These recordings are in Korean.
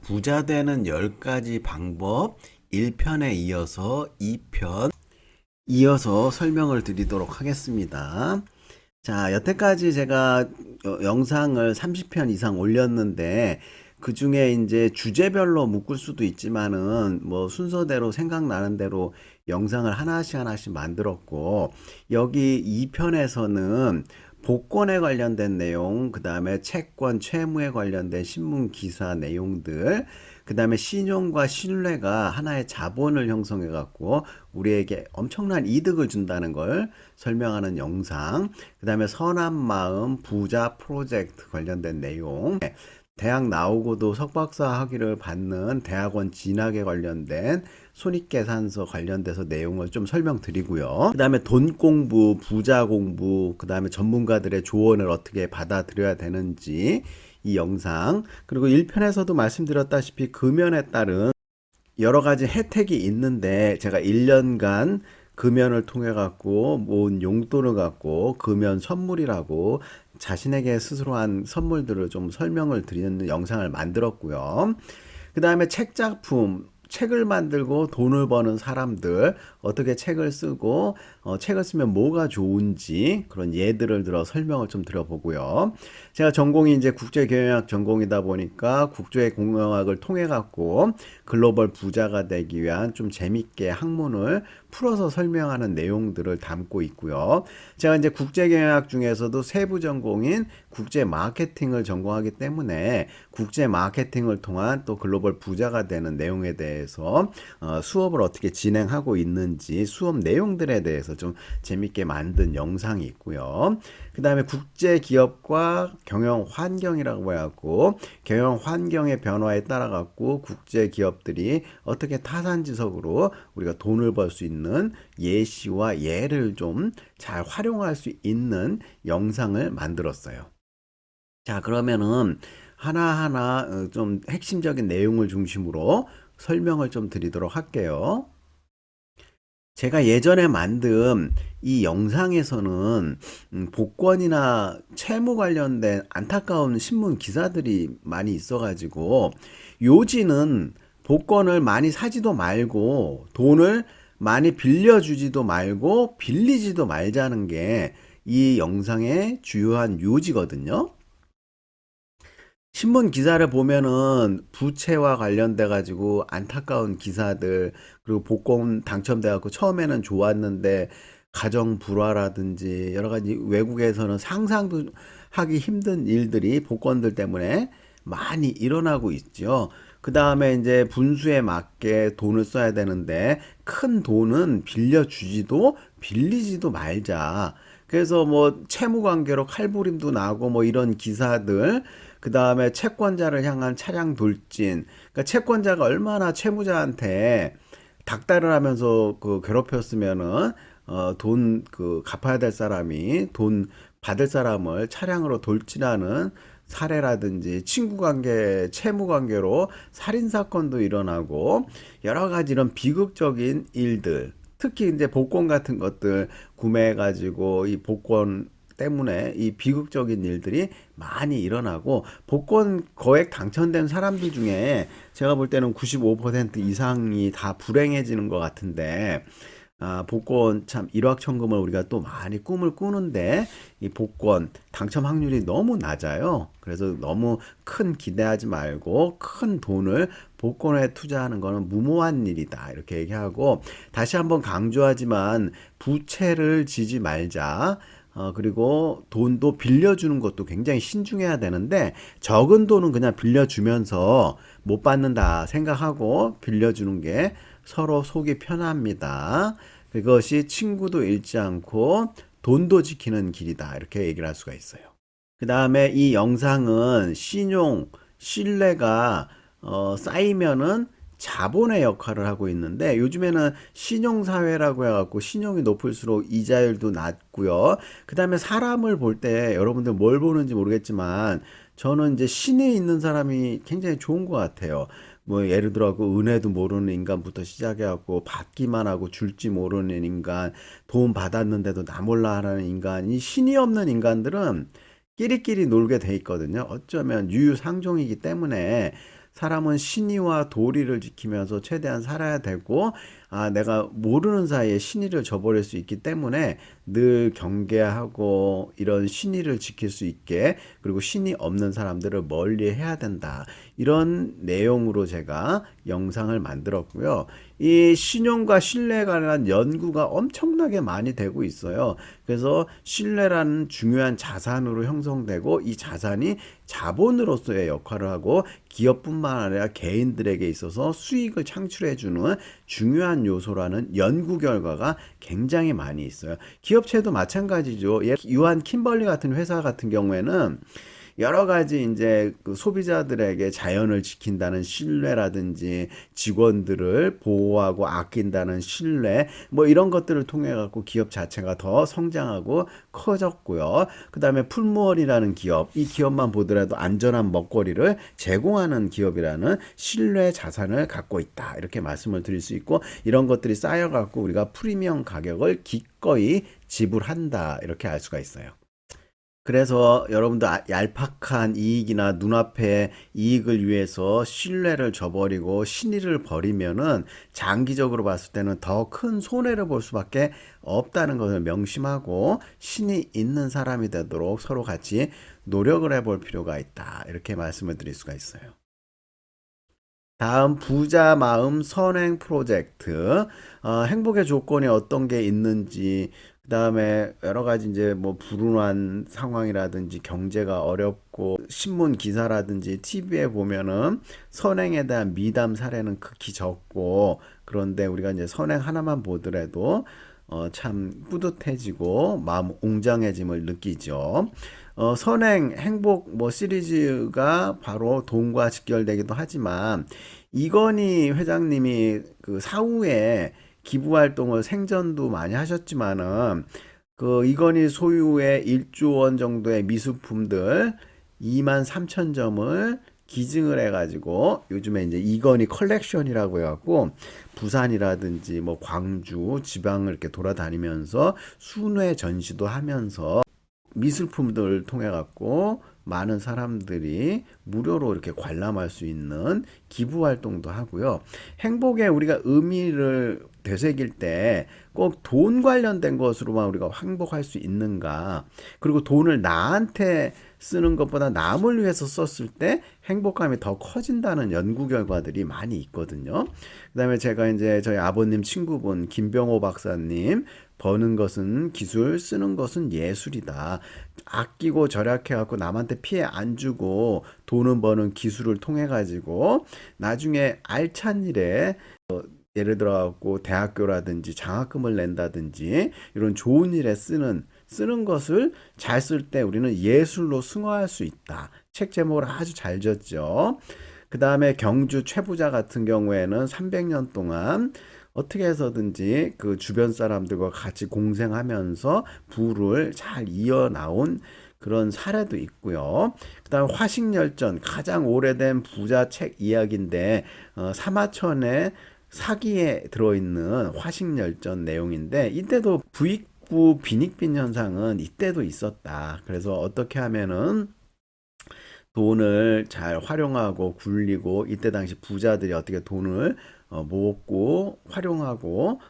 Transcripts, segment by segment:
부자 되는 10가지 방법 1편에 이어서 2편 이어서 설명을 드리도록 하겠습니다. 자, 여태까지 제가 영상을 30편 이상 올렸는데 그 중에 이제 주제별로 묶을 수도 있지만은 뭐 순서대로 생각나는 대로 영상을 하나씩 만들었고, 여기 2편에서는 복권에 관련된 내용, 그 다음에 채권, 채무에 관련된 신문 기사 내용들, 그 다음에 신용과 신뢰가 하나의 자본을 형성해 갖고 우리에게 엄청난 이득을 준다는 걸 설명하는 영상, 그 다음에 선한 마음, 부자 프로젝트 관련된 내용, 대학 나오고도 석박사 학위를 받는 대학원 진학에 관련된 손익계산서 관련돼서 내용을 좀 설명드리고요. 그 다음에 돈 공부, 부자 공부, 그 다음에 전문가들의 조언을 어떻게 받아들여야 되는지 이 영상, 그리고 1편에서도 말씀드렸다시피 금연에 따른 여러 가지 혜택이 있는데 제가 1년간 금연을 통해 갖고 모은 용돈을 갖고 금연 선물이라고 자신에게 스스로 한 선물들을 좀 설명을 드리는 영상을 만들었고요. 그 다음에 책 작품, 책을 만들고 돈을 버는 사람들, 어떻게 책을 쓰고 책을 쓰면 뭐가 좋은지 그런 예들을 들어 설명을 좀 드려보고요. 제가 전공이 이제 국제경영학 전공이다 보니까 국제공영학을 통해 갖고 글로벌 부자가 되기 위한 좀 재밌게 학문을 풀어서 설명하는 내용들을 담고 있고요. 제가 이제 국제경영학 중에서도 세부 전공인 국제 마케팅을 전공하기 때문에 국제 마케팅을 통한 또 글로벌 부자가 되는 내용에 대해서 수업을 어떻게 진행하고 있는지 수업 내용들에 대해서 좀 재밌게 만든 영상이 있고요. 그 다음에 국제 기업과 경영 환경이라고 해갖고 경영 환경의 변화에 따라 갖고 국제 기업들이 어떻게 타산지석으로 우리가 돈을 벌 수 있는 예시와 예를 좀 잘 활용할 수 있는 영상을 만들었어요. 자, 그러면은 하나하나 좀 핵심적인 내용을 중심으로 설명을 좀 드리도록 할게요. 제가 예전에 만든 이 영상에서는 복권이나 채무 관련된 안타까운 신문 기사들이 많이 있어가지고 요지는 복권을 많이 사지도 말고 돈을 많이 빌려주지도 말고 빌리지도 말자는 게 이 영상의 주요한 요지거든요. 신문 기사를 보면은 부채와 관련돼 가지고 안타까운 기사들, 그리고 복권 당첨돼 갖고 처음에는 좋았는데 가정 불화라든지 여러 가지 외국에서는 상상도 하기 힘든 일들이 복권들 때문에 많이 일어나고 있죠. 그 다음에 이제 분수에 맞게 돈을 써야 되는데 큰 돈은 빌려주지도 빌리지도 말자. 그래서 뭐 채무 관계로 칼부림도 나고 뭐 이런 기사들, 그 다음에 채권자를 향한 차량 돌진. 그러니까 채권자가 얼마나 채무자한테 닥달을 하면서 그 괴롭혔으면은 돈 그 갚아야 될 사람이 돈 받을 사람을 차량으로 돌진하는 사례라든지 친구 관계, 채무 관계로 살인 사건도 일어나고 여러 가지 이런 비극적인 일들, 특히 이제 복권 같은 것들 구매해 가지고 이 복권 때문에 이 비극적인 일들이 많이 일어나고 복권 거액 당첨된 사람들 중에 제가 볼 때는 95% 이상이 다 불행해지는 것 같은데, 복권 참 일확천금을 우리가 또 많이 꿈을 꾸는데 이 복권 당첨 확률이 너무 낮아요. 그래서 너무 큰 기대하지 말고 큰 돈을 복권에 투자하는 거는 무모한 일이다, 이렇게 얘기하고, 다시 한번 강조하지만 부채를 지지 말자. 그리고 돈도 빌려주는 것도 굉장히 신중해야 되는데 적은 돈은 그냥 빌려주면서 못 받는다 생각하고 빌려주는 게 서로 속이 편합니다. 그것이 친구도 잃지 않고 돈도 지키는 길이다, 이렇게 얘기를 할 수가 있어요. 그 다음에 이 영상은 신용, 신뢰가 쌓이면은 자본의 역할을 하고 있는데 요즘에는 신용사회라고 해갖고 신용이 높을수록 이자율도 낮고요. 그 다음에 사람을 볼 때 여러분들 뭘 보는지 모르겠지만 저는 이제 신에 있는 사람이 굉장히 좋은 것 같아요. 뭐 예를 들어 그 은혜도 모르는 인간부터 시작해갖고 받기만 하고 줄지 모르는 인간, 도움 받았는데도 나 몰라 하는 인간, 이 신이 없는 인간들은 끼리끼리 놀게 돼 있거든요. 어쩌면 유유상종이기 때문에 사람은 신의와 도리를 지키면서 최대한 살아야 되고, 내가 모르는 사이에 신의를 저버릴 수 있기 때문에 늘 경계하고 이런 신의를 지킬 수 있게, 그리고 신이 없는 사람들을 멀리 해야 된다. 이런 내용으로 제가 영상을 만들었고요. 이 신용과 신뢰에 관한 연구가 엄청나게 많이 되고 있어요. 그래서 신뢰라는 중요한 자산으로 형성되고, 이 자산이 자본으로서의 역할을 하고 기업뿐만 아니라 개인들에게 있어서 수익을 창출해주는 중요한 요소라는 연구 결과가 굉장히 많이 있어요. 기업체도 마찬가지죠. 유한 킴벌리 같은 회사 같은 경우에는 여러 가지 이제 그 소비자들에게 자연을 지킨다는 신뢰라든지 직원들을 보호하고 아낀다는 신뢰, 뭐 이런 것들을 통해 갖고 기업 자체가 더 성장하고 커졌고요. 그다음에 풀무원이라는 기업, 이 기업만 보더라도 안전한 먹거리를 제공하는 기업이라는 신뢰 자산을 갖고 있다. 이렇게 말씀을 드릴 수 있고, 이런 것들이 쌓여 갖고 우리가 프리미엄 가격을 기꺼이 지불한다. 이렇게 알 수가 있어요. 그래서 여러분들 얄팍한 이익이나 눈앞의 이익을 위해서 신뢰를 저버리고 신의를 버리면은 장기적으로 봤을 때는 더 큰 손해를 볼 수밖에 없다는 것을 명심하고 신이 있는 사람이 되도록 서로 같이 노력을 해볼 필요가 있다. 이렇게 말씀을 드릴 수가 있어요. 다음 부자 마음 선행 프로젝트. 행복의 조건이 어떤 게 있는지, 그다음에 여러 가지 이제 뭐 불운한 상황이라든지 경제가 어렵고 신문 기사라든지 TV에 보면은 선행에 대한 미담 사례는 극히 적고, 그런데 우리가 이제 선행 하나만 보더라도 참 뿌듯해지고 마음 웅장해짐을 느끼죠. 선행 행복 뭐 시리즈가 바로 돈과 직결되기도 하지만, 이건희 회장님이 그 사후에 기부 활동을 생전도 많이 하셨지만은, 그 이건희 소유의 1조 원 정도의 미술품들 2만 3천 점을 기증을 해가지고 요즘에 이제 이건희 컬렉션이라고 해갖고 부산이라든지 뭐 광주 지방을 이렇게 돌아다니면서 순회 전시도 하면서 미술품들을 통해 갖고 많은 사람들이 무료로 이렇게 관람할 수 있는 기부 활동도 하고요. 행복에 우리가 의미를 되새길 때 꼭 돈 관련된 것으로만 우리가 행복할 수 있는가? 그리고 돈을 나한테 쓰는 것보다 남을 위해서 썼을 때 행복감이 더 커진다는 연구 결과들이 많이 있거든요. 그다음에 제가 이제 저희 아버님 친구분 김병호 박사님, 버는 것은 기술, 쓰는 것은 예술이다. 아끼고 절약해 갖고 남한테 피해 안 주고 돈은 버는 기술을 통해 가지고 나중에 알찬 일에, 예를 들어 갖고 대학교라든지 장학금을 낸다든지 이런 좋은 일에 쓰는 것을 잘 쓸 때 우리는 예술로 승화할 수 있다. 책 제목을 아주 잘 졌죠. 그 다음에 경주 최부자 같은 경우에는 300년 동안 어떻게 해서든지 그 주변 사람들과 같이 공생하면서 부를 잘 이어나온 그런 사례도 있고요. 그 다음 화식열전, 가장 오래된 부자 책 이야기인데, 사마천의 사기에 들어있는 화식열전 내용인데, 이때도 부익부 빈익빈 현상은 이때도 있었다. 그래서 어떻게 하면은 돈을 잘 활용하고 굴리고, 이때 당시 부자들이 어떻게 돈을 모으고 활용하고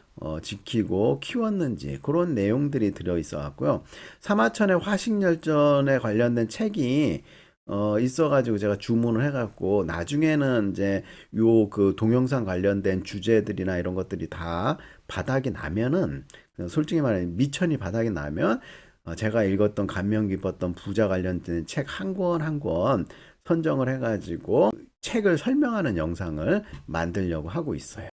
지키고 키웠는지, 그런 내용들이 들어 있어 갖고요. 사마천의 화식열전에 관련된 책이 있어가지고 제가 주문을 해갖고, 나중에는 이제 요 그 동영상 관련된 주제들이나 이런 것들이 다 바닥이 나면은, 솔직히 말해 미천이 바닥이 나면 제가 읽었던 감명 깊었던 부자 관련된 책 한 권 한 권 선정을 해가지고 책을 설명하는 영상을 만들려고 하고 있어요.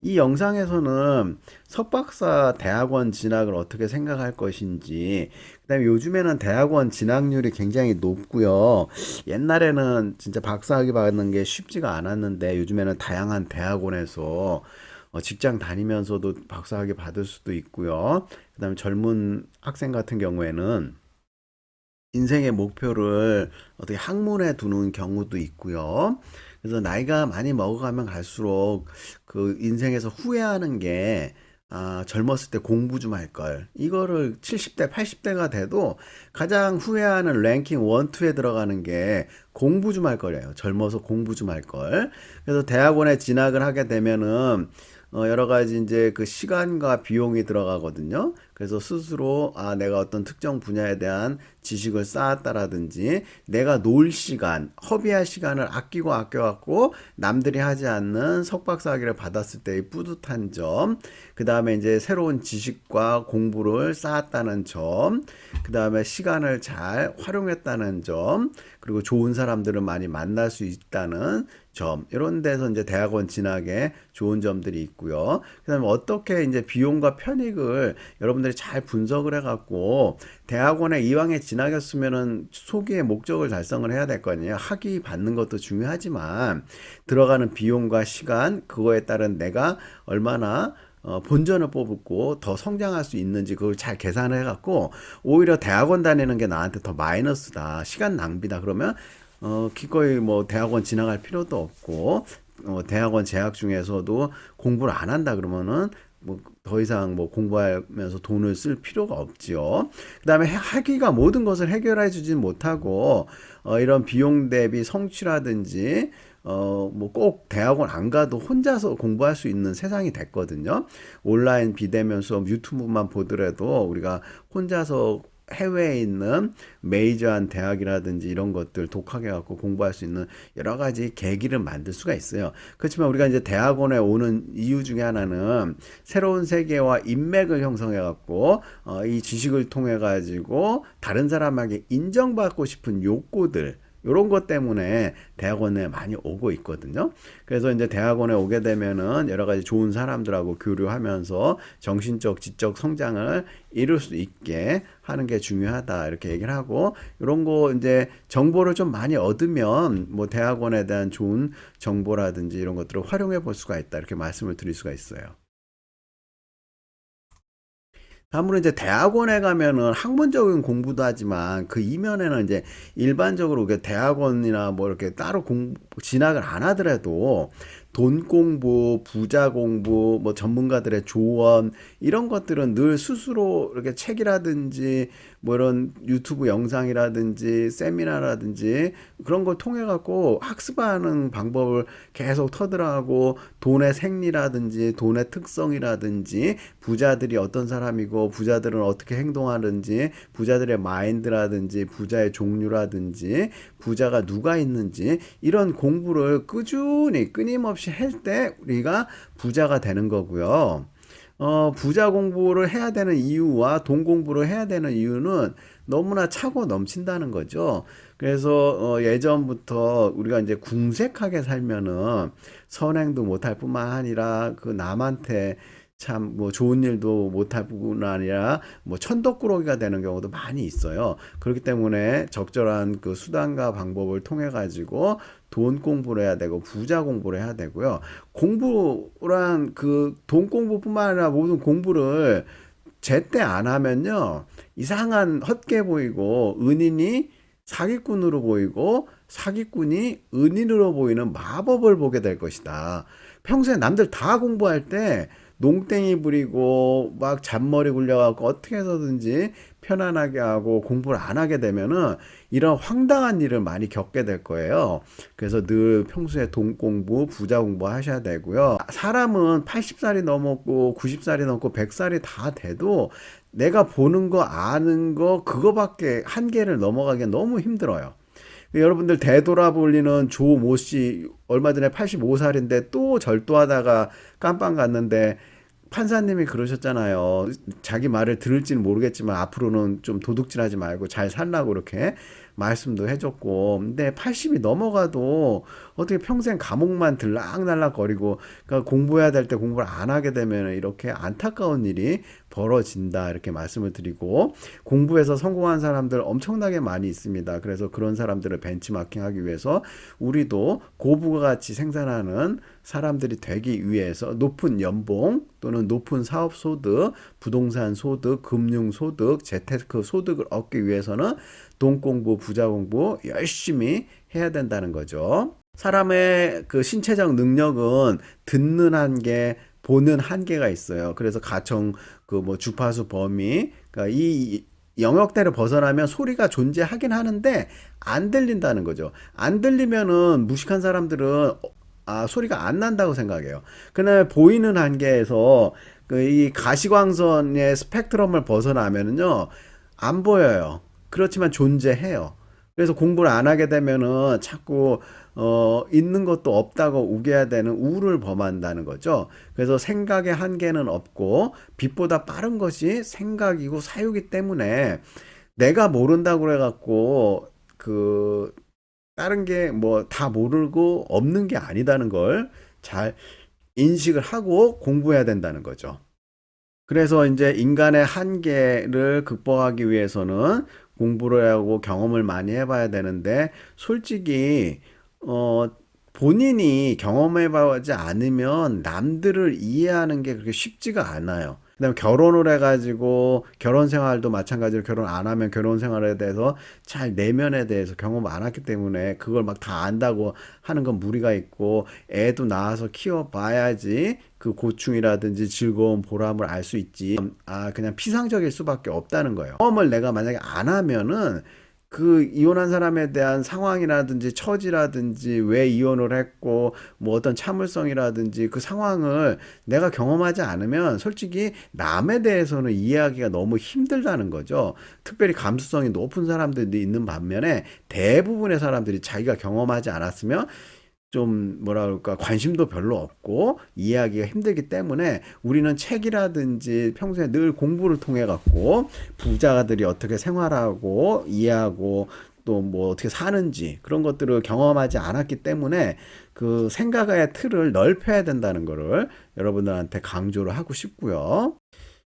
이 영상에서는 석박사 대학원 진학을 어떻게 생각할 것인지, 그다음에 요즘에는 대학원 진학률이 굉장히 높고요. 옛날에는 진짜 박사학위 받는 게 쉽지가 않았는데, 요즘에는 다양한 대학원에서 직장 다니면서도 박사학위 받을 수도 있고요. 그다음에 젊은 학생 같은 경우에는 인생의 목표를 어떻게 학문에 두는 경우도 있고요. 그래서 나이가 많이 먹어가면 갈수록 그 인생에서 후회하는 게 젊었을 때 공부 좀 할 걸. 이거를 70대, 80대가 돼도 가장 후회하는 랭킹 1, 2에 들어가는 게 공부 좀 할 거래요. 젊어서 공부 좀 할 걸. 그래서 대학원에 진학을 하게 되면은 여러 가지 이제 그 시간과 비용이 들어가거든요. 그래서 스스로 내가 어떤 특정 분야에 대한 지식을 쌓았다라든지 내가 놀 시간, 허비할 시간을 아끼고 아껴갖고 남들이 하지 않는 석박사학위를 받았을 때의 뿌듯한 점, 그 다음에 이제 새로운 지식과 공부를 쌓았다는 점, 그 다음에 시간을 잘 활용했다는 점, 그리고 좋은 사람들을 많이 만날 수 있다는 점, 이런 데서 이제 대학원 진학에 좋은 점들이 있고요. 그 다음에 어떻게 이제 비용과 편익을 여러분들이 잘 분석을 해갖고 대학원에 이왕에 진학했으면은 소기의 목적을 달성을 해야 될 거 아니에요. 학위 받는 것도 중요하지만 들어가는 비용과 시간, 그거에 따른 내가 얼마나 본전을 뽑고 더 성장할 수 있는지 그걸 잘 계산을 해갖고 오히려 대학원 다니는 게 나한테 더 마이너스다. 시간 낭비다. 그러면 기꺼이 뭐 대학원 진학할 필요도 없고 대학원 재학 중에서도 공부를 안 한다 그러면은 뭐 더 이상 뭐 공부하면서 돈을 쓸 필요가 없지요. 그다음에 학위가 모든 것을 해결해 주진 못하고 이런 비용 대비 성취라든지 뭐 꼭 대학원 안 가도 혼자서 공부할 수 있는 세상이 됐거든요. 온라인 비대면 수업 유튜브만 보더라도 우리가 혼자서 해외에 있는 메이저한 대학이라든지 이런 것들 독학해 갖고 공부할 수 있는 여러 가지 계기를 만들 수가 있어요. 그렇지만 우리가 이제 대학원에 오는 이유 중에 하나는 새로운 세계와 인맥을 형성해 갖고 이 지식을 통해 가지고 다른 사람에게 인정받고 싶은 욕구들 요런 것 때문에 대학원에 많이 오고 있거든요. 그래서 이제 대학원에 오게 되면은 여러 가지 좋은 사람들하고 교류하면서 정신적, 지적 성장을 이룰 수 있게 하는 게 중요하다. 이렇게 얘기를 하고, 이런 거 이제 정보를 좀 많이 얻으면 뭐 대학원에 대한 좋은 정보라든지 이런 것들을 활용해 볼 수가 있다. 이렇게 말씀을 드릴 수가 있어요. 다음으로 이제 대학원에 가면은 학문적인 공부도 하지만 그 이면에는 이제 일반적으로 대학원이나 뭐 이렇게 따로 진학을 안 하더라도 돈 공부, 부자 공부, 뭐 전문가들의 조언 이런 것들은 늘 스스로 이렇게 책이라든지 뭐 이런 유튜브 영상이라든지 세미나라든지 그런 걸 통해 갖고 학습하는 방법을 계속 터득하고 돈의 생리라든지 돈의 특성이라든지 부자들이 어떤 사람이고 부자들은 어떻게 행동하는지 부자들의 마인드라든지 부자의 종류라든지 부자가 누가 있는지 이런 공부를 꾸준히 끊임없이 할 때 우리가 부자가 되는 거고요. 부자 공부를 해야 되는 이유와 돈 공부를 해야 되는 이유는 너무나 차고 넘친다는 거죠. 그래서 예전부터 우리가 이제 궁색하게 살면은 선행도 못할 뿐만 아니라 그 남한테 참 뭐 좋은 일도 못할 뿐 아니라 뭐 천덕꾸러기가 되는 경우도 많이 있어요. 그렇기 때문에 적절한 그 수단과 방법을 통해 가지고 돈 공부를 해야 되고 부자 공부를 해야 되고요. 공부란 그 돈 공부뿐만 아니라 모든 공부를 제때 안 하면요. 이상한 헛게 보이고 은인이 사기꾼으로 보이고 사기꾼이 은인으로 보이는 마법을 보게 될 것이다. 평소에 남들 다 공부할 때 농땡이 부리고 막 잔머리 굴려갖고 어떻게 해서든지 편안하게 하고 공부를 안 하게 되면은 이런 황당한 일을 많이 겪게 될 거예요. 그래서 늘 평소에 돈 공부, 부자 공부 하셔야 되고요. 사람은 80살이 넘었고 90살이 넘고 100살이 다 돼도 내가 보는 거 아는 거 그거밖에 한계를 넘어가기 너무 힘들어요. 여러분들 되돌아볼리는 조모 씨 얼마 전에 85살인데 또 절도하다가 깜빵 갔는데 판사님이 그러셨잖아요. 자기 말을 들을지는 모르겠지만 앞으로는 좀 도둑질하지 말고 잘 살라고 이렇게 말씀도 해줬고, 근데 80이 넘어가도 어떻게 평생 감옥만 들락날락 거리고, 그러니까 공부해야 될 때 공부를 안 하게 되면 이렇게 안타까운 일이 벌어진다 이렇게 말씀을 드리고, 공부해서 성공한 사람들 엄청나게 많이 있습니다. 그래서 그런 사람들을 벤치마킹하기 위해서 우리도 고부가 같이 생산하는 사람들이 되기 위해서 높은 연봉 또는 높은 사업 소득, 부동산 소득, 금융 소득, 재테크 소득을 얻기 위해서는 돈 공부, 부자 공부 열심히 해야 된다는 거죠. 사람의 그 신체적 능력은 듣는 한계, 보는 한계가 있어요. 그래서 가청 그 뭐 주파수 범위, 그러니까 이 영역대를 벗어나면 소리가 존재하긴 하는데 안 들린다는 거죠. 안 들리면은 무식한 사람들은 소리가 안 난다고 생각해요. 그다음에 보이는 한계에서 그 이 가시광선의 스펙트럼을 벗어나면은요 안 보여요. 그렇지만 존재해요. 그래서 공부를 안 하게 되면은 자꾸 있는 것도 없다고 우겨야 되는 우를 범한다는 거죠. 그래서 생각의 한계는 없고 빛보다 빠른 것이 생각이고 사유기 때문에 내가 모른다고 그래갖고 그 다른 게 뭐 다 모르고 없는 게 아니다는 걸 잘 인식을 하고 공부해야 된다는 거죠. 그래서 이제 인간의 한계를 극복하기 위해서는 공부를 하고 경험을 많이 해봐야 되는데, 솔직히, 어, 본인이 경험해보지 않으면 남들을 이해하는 게 그렇게 쉽지가 않아요. 그다음에 결혼을 해가지고 결혼 생활도 마찬가지로 결혼 안 하면 결혼 생활에 대해서 잘 내면에 대해서 경험 안 했기 때문에 그걸 막 다 안다고 하는 건 무리가 있고, 애도 낳아서 키워봐야지 그 고충이라든지 즐거운 보람을 알 수 있지. 그냥 피상적일 수밖에 없다는 거예요. 경험을 내가 만약에 안 하면은 그 이혼한 사람에 대한 상황이라든지 처지라든지 왜 이혼을 했고 뭐 어떤 참을성이라든지 그 상황을 내가 경험하지 않으면 솔직히 남에 대해서는 이해하기가 너무 힘들다는 거죠. 특별히 감수성이 높은 사람들이 있는 반면에 대부분의 사람들이 자기가 경험하지 않았으면 좀 뭐라 그럴까 관심도 별로 없고 이해하기가 힘들기 때문에 우리는 책이라든지 평소에 늘 공부를 통해 갖고 부자들이 어떻게 생활하고 이해하고 또 뭐 어떻게 사는지 그런 것들을 경험하지 않았기 때문에 그 생각의 틀을 넓혀야 된다는 거를 여러분들한테 강조를 하고 싶고요.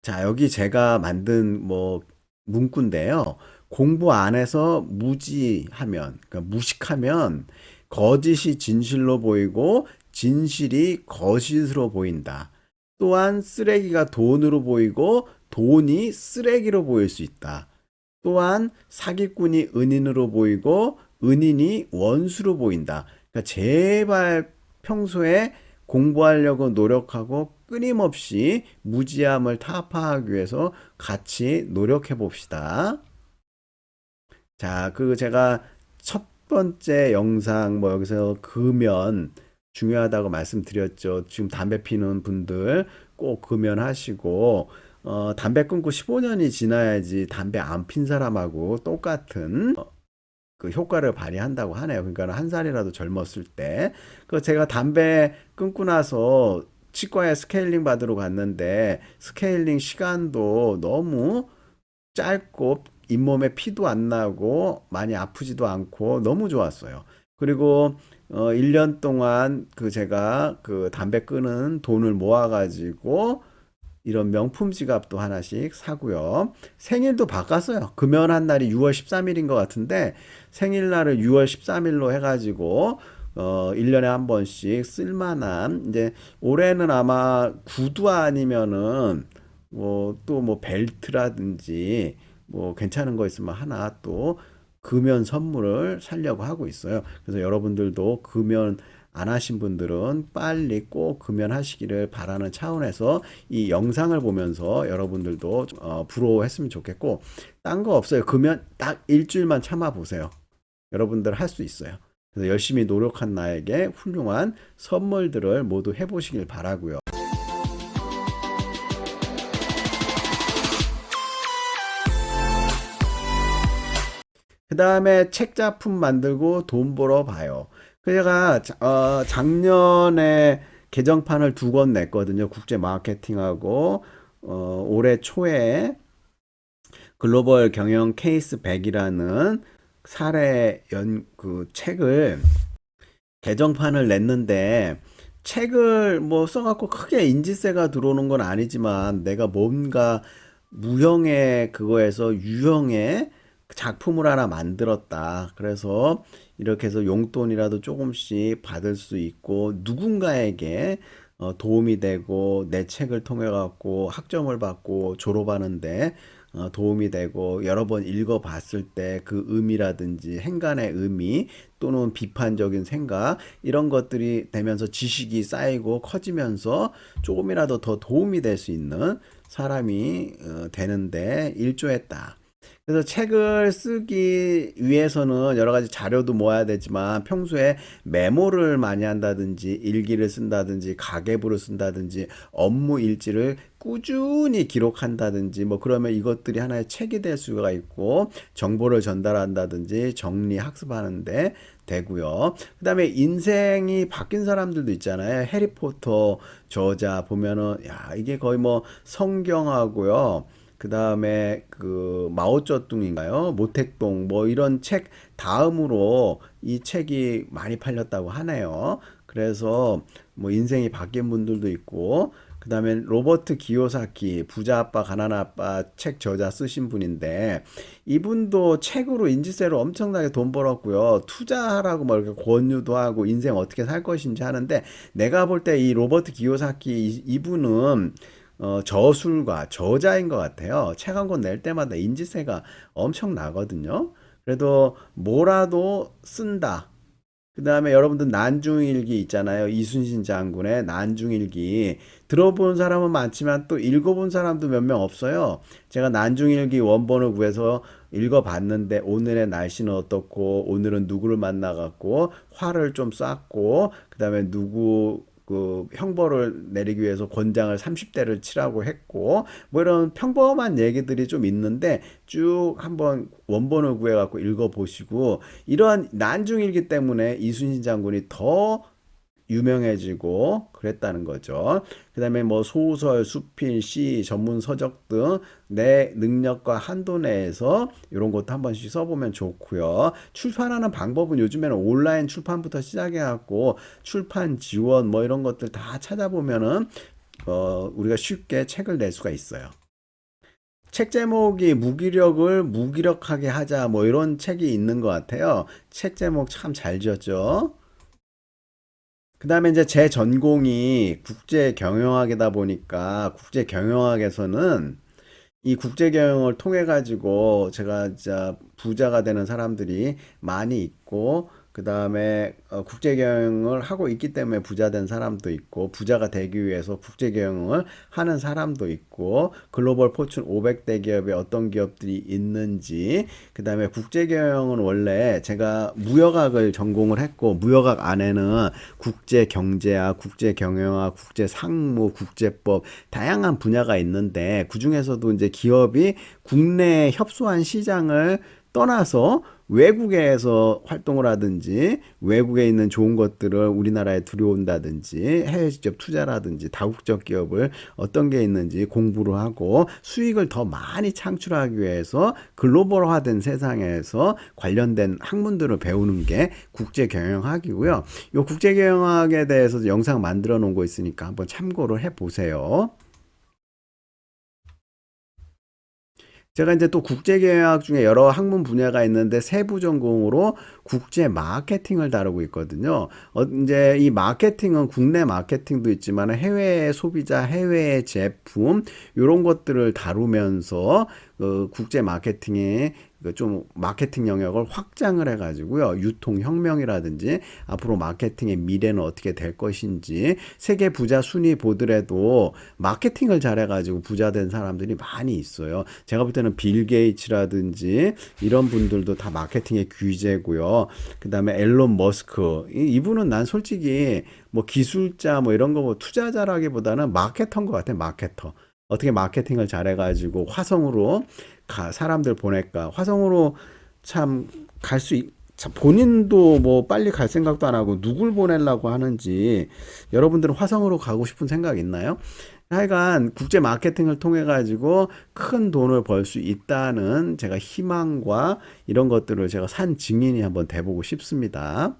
자, 여기 제가 만든 뭐 문구인데요. 공부 안 해서 무지하면, 그러니까 무식하면 거짓이 진실로 보이고 진실이 거짓으로 보인다. 또한 쓰레기가 돈으로 보이고 돈이 쓰레기로 보일 수 있다. 또한 사기꾼이 은인으로 보이고 은인이 원수로 보인다. 그러니까 제발 평소에 공부하려고 노력하고 끊임없이 무지함을 타파하기 위해서 같이 노력해 봅시다. 자, 그 제가 첫 번째 영상 뭐 여기서 금연 중요하다고 말씀드렸죠. 지금 담배 피는 분들 꼭 금연하시고 담배 끊고 15년이 지나야지 담배 안 핀 사람하고 똑같은 그 효과를 발휘한다고 하네요. 그러니까 한 살이라도 젊었을 때. 그 제가 담배 끊고 나서 치과에 스케일링 받으러 갔는데 스케일링 시간도 너무 짧고 잇몸에 피도 안 나고 많이 아프지도 않고 너무 좋았어요. 그리고 1년 동안 그 제가 그 담배 끄는 돈을 모아가지고 이런 명품 지갑도 하나씩 사고요. 생일도 바꿨어요. 금연한 날이 6월 13일인 것 같은데 생일날을 6월 13일로 해가지고 1년에 한 번씩 쓸만한 이제 올해는 아마 구두 아니면은 뭐 또 뭐 벨트라든지 뭐 괜찮은 거 있으면 하나 또 금연 선물을 사려고 하고 있어요. 그래서 여러분들도 금연 안 하신 분들은 빨리 꼭 금연하시기를 바라는 차원에서 이 영상을 보면서 여러분들도 부러워했으면 좋겠고, 딴 거 없어요. 금연 딱 일주일만 참아 보세요. 여러분들 할 수 있어요. 그래서 열심히 노력한 나에게 훌륭한 선물들을 모두 해보시길 바라고요. 그 다음에 책 작품 만들고 돈 벌어 봐요. 제가 작년에 개정판을 2권 냈거든요. 국제 마케팅하고 올해 초에 글로벌 경영 케이스 100이라는 사례 그 책을 개정판을 냈는데, 책을 뭐 써갖고 크게 인지세가 들어오는 건 아니지만 내가 뭔가 무형의 그거에서 유형의 작품을 하나 만들었다. 그래서 이렇게 해서 용돈이라도 조금씩 받을 수 있고 누군가에게 도움이 되고 내 책을 통해 갖고 학점을 받고 졸업하는데 도움이 되고 여러 번 읽어봤을 때 그 의미라든지 행간의 의미 또는 비판적인 생각 이런 것들이 되면서 지식이 쌓이고 커지면서 조금이라도 더 도움이 될 수 있는 사람이 되는데 일조했다. 그래서 책을 쓰기 위해서는 여러 가지 자료도 모아야 되지만 평소에 메모를 많이 한다든지 일기를 쓴다든지 가계부를 쓴다든지 업무 일지를 꾸준히 기록한다든지 뭐 그러면 이것들이 하나의 책이 될 수가 있고 정보를 전달한다든지 정리 학습하는데 되고요. 그다음에 인생이 바뀐 사람들도 있잖아요. 해리포터 저자 보면은 야 이게 거의 뭐 성경하고요. 그 다음에 그 마오쩌둥인가요? 모택동 뭐 이런 책 다음으로 이 책이 많이 팔렸다고 하네요. 그래서 뭐 인생이 바뀐 분들도 있고 그 다음에 로버트 기요사키 부자 아빠 가난 아빠 책 저자 쓰신 분인데 이분도 책으로 인지세로 엄청나게 돈 벌었고요. 투자하라고 뭐 이렇게 권유도 하고 인생 어떻게 살 것인지 하는데 내가 볼 때 이 로버트 기요사키 이분은 저술가, 저자인 것 같아요. 책 한 권 낼 때마다 인지세가 엄청 나거든요. 그래도 뭐라도 쓴다. 그 다음에 여러분들 난중일기 있잖아요. 이순신 장군의 난중일기. 들어본 사람은 많지만 또 읽어본 사람도 몇 명 없어요. 제가 난중일기 원본을 구해서 읽어봤는데 오늘의 날씨는 어떻고 오늘은 누구를 만나갖고 화를 좀 쐈고 그 다음에 누구 그 형벌을 내리기 위해서 권장을 30대를 치라고 했고 뭐 이런 평범한 얘기들이 좀 있는데 쭉 한번 원본을 구해 갖고 읽어 보시고 이러한 난중일기 때문에 이순신 장군이 더 유명해지고 그랬다는 거죠. 그 다음에 뭐 소설, 수필, 시, 전문 서적 등 내 능력과 한도 내에서 이런 것도 한 번씩 써보면 좋고요. 출판하는 방법은 요즘에는 온라인 출판부터 시작해갖고 출판 지원 뭐 이런 것들 다 찾아보면은 우리가 쉽게 책을 낼 수가 있어요. 책 제목이 무기력을 무기력하게 하자 뭐 이런 책이 있는 것 같아요. 책 제목 참 잘 지었죠. 그 다음에 이제 제 전공이 국제 경영학이다 보니까 국제 경영학에서는 이 국제 경영을 통해 가지고 제가 진짜 부자가 되는 사람들이 많이 있고 그 다음에 국제 경영을 하고 있기 때문에 부자 된 사람도 있고 부자가 되기 위해서 국제 경영을 하는 사람도 있고 글로벌 포춘 500대 기업에 어떤 기업들이 있는지 그 다음에 국제 경영은 원래 제가 무역학을 전공을 했고 무역학 안에는 국제 경제학, 국제 경영학, 국제 상무, 국제법 다양한 분야가 있는데 그 중에서도 이제 기업이 국내에 협소한 시장을 떠나서 외국에서 활동을 하든지 외국에 있는 좋은 것들을 우리나라에 들여온다든지 해외 직접 투자라든지 다국적 기업을 어떤 게 있는지 공부를 하고 수익을 더 많이 창출하기 위해서 글로벌화된 세상에서 관련된 학문들을 배우는 게 국제경영학이고요. 이 국제경영학에 대해서 영상 만들어 놓은 거 있으니까 한번 참고를 해 보세요. 제가 이제 또 국제계약 중에 여러 학문 분야가 있는데 세부 전공으로 국제 마케팅을 다루고 있거든요. 이제 이 마케팅은 국내 마케팅도 있지만 해외 소비자, 해외 제품 이런 것들을 다루면서 국제 마케팅에 좀 마케팅 영역을 확장을 해가지고요. 유통혁명이라든지 앞으로 마케팅의 미래는 어떻게 될 것인지 세계 부자 순위 보더라도 마케팅을 잘해가지고 부자 된 사람들이 많이 있어요. 제가 볼 때는 빌 게이츠라든지 이런 분들도 다 마케팅의 귀재고요. 그 다음에 앨런 머스크 이분은 난 솔직히 뭐 기술자 뭐 이런 거 뭐 투자자라기보다는 마케터인 것 같아요. 마케터. 어떻게 마케팅을 잘해가지고 화성으로 사람들 보낼까? 화성으로 참 갈 수, 본인도 뭐 빨리 갈 생각도 안 하고 누굴 보내려고 하는지 여러분들은 화성으로 가고 싶은 생각 있나요? 하여간 국제 마케팅을 통해 가지고 큰 돈을 벌 수 있다는 제가 희망과 이런 것들을 제가 산 증인이 한번 돼보고 싶습니다.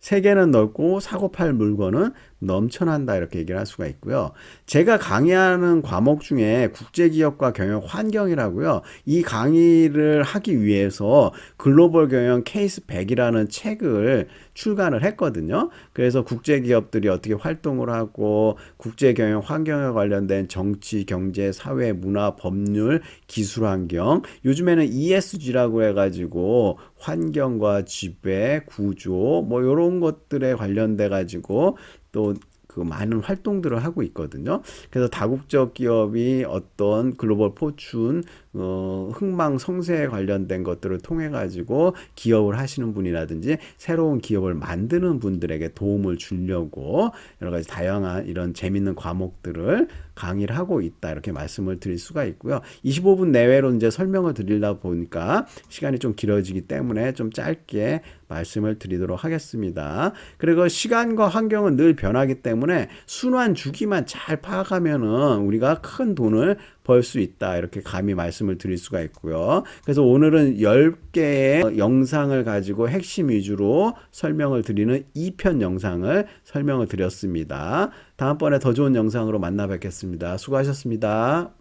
세계는 넓고 사고 팔 물건은 넘쳐난다 이렇게 얘기를 할 수가 있고요. 제가 강의하는 과목 중에 국제기업과 경영 환경이라고요. 이 강의를 하기 위해서 글로벌 경영 케이스 100이라는 책을 출간을 했거든요. 그래서 국제기업들이 어떻게 활동을 하고 국제경영 환경에 관련된 정치, 경제, 사회, 문화, 법률, 기술 환경, 요즘에는 ESG라고 해가지고 환경과 지배, 구조 뭐 이런 것들에 관련돼 가지고 또 그 많은 활동들을 하고 있거든요. 그래서 다국적 기업이 어떤 글로벌 포춘, 흥망성쇠에 관련된 것들을 통해 가지고 기업을 하시는 분이라든지 새로운 기업을 만드는 분들에게 도움을 주려고 여러 가지 다양한 이런 재밌는 과목들을 강의를 하고 있다 이렇게 말씀을 드릴 수가 있고요. 25분 내외로 이제 설명을 드리다 보니까 시간이 좀 길어지기 때문에 좀 짧게 말씀을 드리도록 하겠습니다. 그리고 시간과 환경은 늘 변하기 때문에 순환 주기만 잘 파악하면은 우리가 큰 돈을 벌 수 있다 이렇게 감히 말씀을 드릴 수가 있고요. 그래서 오늘은 10개의 영상을 가지고 핵심 위주로 설명을 드리는 2편 영상을 설명을 드렸습니다. 다음번에 더 좋은 영상으로 만나 뵙겠습니다. 수고하셨습니다.